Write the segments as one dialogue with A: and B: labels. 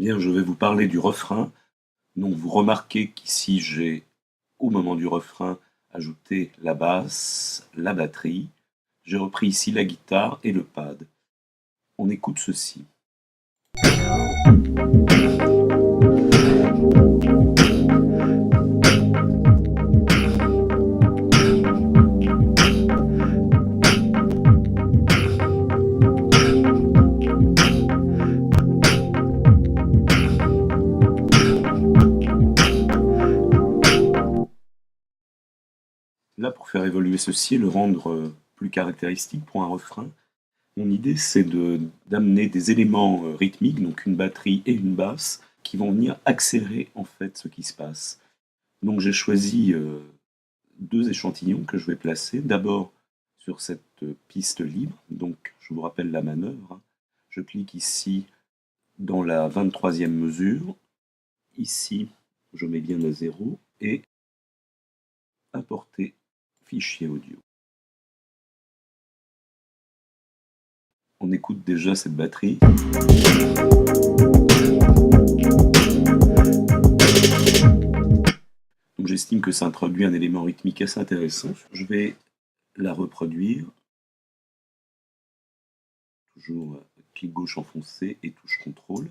A: Bien, je vais vous parler du refrain. Donc vous remarquez qu'ici j'ai, au moment du refrain, ajouté la basse, la batterie. J'ai repris ici la guitare et le pad. On écoute ceci. Là, pour faire évoluer ceci et le rendre plus caractéristique pour un refrain, mon idée c'est d'amener des éléments rythmiques, donc une batterie et une basse, qui vont venir accélérer en fait ce qui se passe. Donc j'ai choisi deux échantillons que je vais placer. D'abord sur cette piste libre, donc je vous rappelle la manœuvre. Je clique ici dans la 23e mesure. Ici, je mets bien à 0 et importer fichier audio. On écoute déjà cette batterie. Donc j'estime que ça introduit un élément rythmique assez intéressant. Je vais la reproduire. Toujours clic gauche enfoncé et touche CTRL.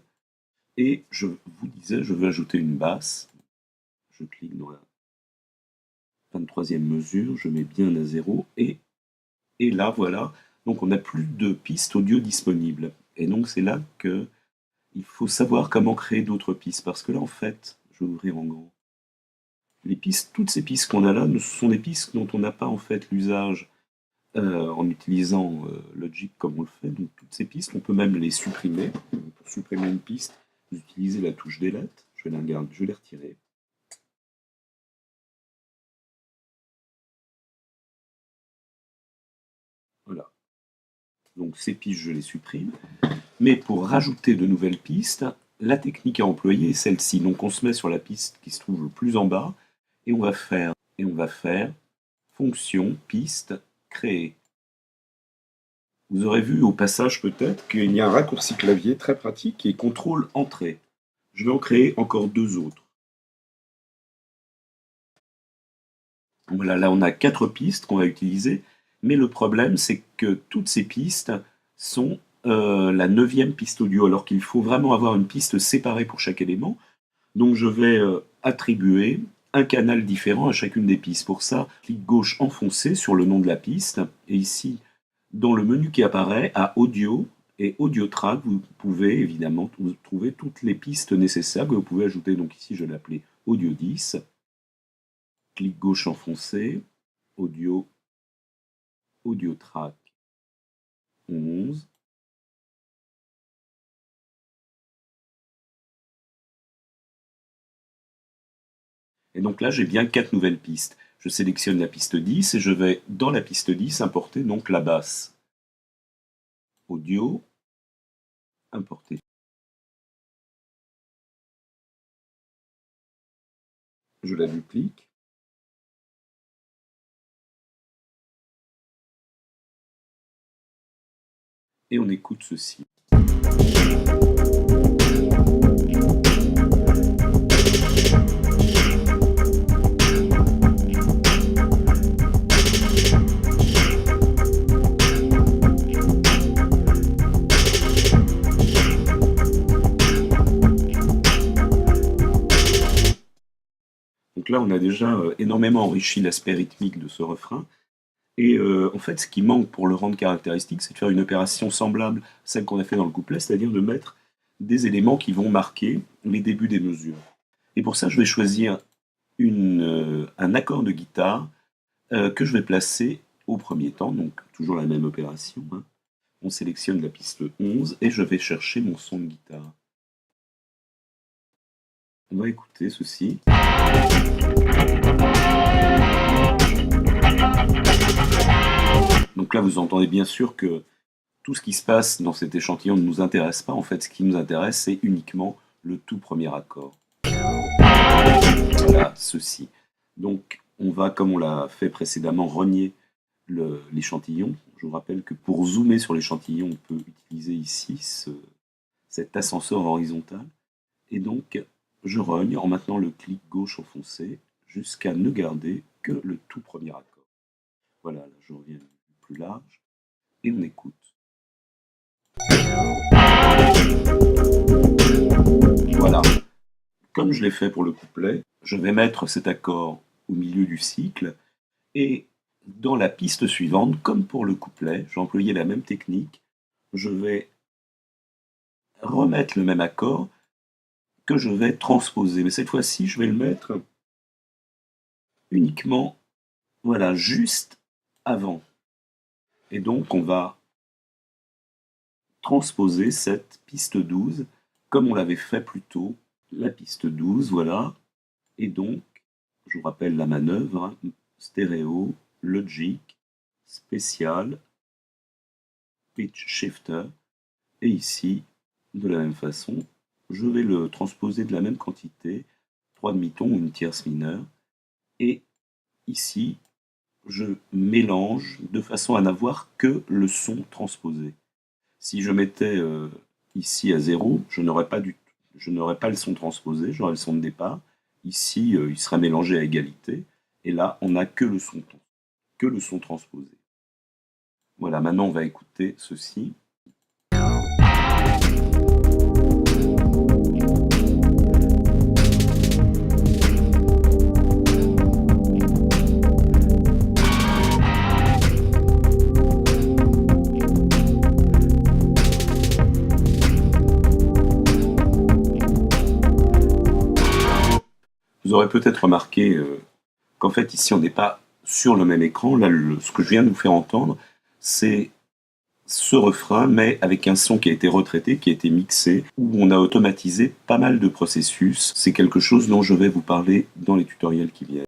A: Et je vous disais, je veux ajouter une basse. Je clique dans la 23e mesure, je mets bien à 0 et là voilà, donc on n'a plus de pistes audio disponibles. Et donc c'est là que il faut savoir comment créer d'autres pistes, parce que là en fait, je vais ouvrir en grand. Les pistes, toutes ces pistes qu'on a là, ce sont des pistes dont on n'a pas en fait l'usage en utilisant Logic comme on le fait. Donc toutes ces pistes, on peut même les supprimer. Pour supprimer une piste, vous utilisez la touche Delete. Je vais les retirer. Voilà. Donc ces pistes, je les supprime. Mais pour rajouter de nouvelles pistes, la technique à employer est celle-ci. Donc on se met sur la piste qui se trouve le plus en bas et on va faire fonction piste créer. Vous aurez vu au passage peut-être qu'il y a un raccourci clavier très pratique qui est CTRL Entrée. Je vais en créer encore deux autres. Voilà, là on a 4 pistes qu'on va utiliser, mais le problème c'est que toutes ces pistes sont la 9e piste audio, alors qu'il faut vraiment avoir une piste séparée pour chaque élément. Donc je vais attribuer un canal différent à chacune des pistes. Pour ça, clic gauche enfoncé sur le nom de la piste, et ici, dans le menu qui apparaît, à Audio et Audio Track, vous pouvez évidemment trouver toutes les pistes nécessaires que vous pouvez ajouter. Donc ici, je l'ai appelé Audio 10. Clic gauche enfoncé, Audio, Audio Track 11. Et donc là, j'ai bien 4 nouvelles pistes. Je sélectionne la piste 10 et je vais, dans la piste 10, importer donc la basse. Audio, importer. Je la duplique. Et on écoute ceci. Donc là, on a déjà énormément enrichi l'aspect rythmique de ce refrain. Et en fait, ce qui manque pour le rendre caractéristique, c'est de faire une opération semblable à celle qu'on a fait dans le couplet, c'est-à-dire de mettre des éléments qui vont marquer les débuts des mesures. Et pour ça, je vais choisir un accord de guitare que je vais placer au premier temps, donc toujours la même opération. Hein. On sélectionne la piste 11 et je vais chercher mon son de guitare. On va écouter ceci. Donc là, vous entendez bien sûr que tout ce qui se passe dans cet échantillon ne nous intéresse pas. En fait, ce qui nous intéresse, c'est uniquement le tout premier accord. Voilà, ceci. Donc, on va, comme on l'a fait précédemment, renier l'échantillon. Je vous rappelle que pour zoomer sur l'échantillon, on peut utiliser ici cet ascenseur horizontal. Et donc, je rogne en maintenant le clic gauche enfoncé jusqu'à ne garder que le tout premier accord. Voilà, là je reviens plus large et on écoute. Voilà. Comme je l'ai fait pour le couplet, je vais mettre cet accord au milieu du cycle et dans la piste suivante, comme pour le couplet, j'ai employé la même technique, je vais remettre le même accord que je vais transposer. Mais cette fois-ci, je vais le mettre uniquement, voilà, juste avant. Et donc, on va transposer cette piste 12 comme on l'avait fait plus tôt. La piste 12, voilà. Et donc, je vous rappelle la manœuvre, hein, stéréo, logic, spécial, pitch shifter. Et ici, de la même façon, je vais le transposer de la même quantité, 3 demi-tons ou une tierce mineure. Et ici, je mélange de façon à n'avoir que le son transposé. Si je mettais ici à 0, je n'aurais pas le son transposé, j'aurais le son de départ. Ici, il sera mélangé à égalité. Et là, on n'a que le son transposé. Voilà, maintenant on va écouter ceci. Vous aurez peut-être remarqué qu'en fait ici on n'est pas sur le même écran. Là, ce que je viens de vous faire entendre, c'est ce refrain, mais avec un son qui a été retraité, qui a été mixé, où on a automatisé pas mal de processus. C'est quelque chose dont je vais vous parler dans les tutoriels qui viennent.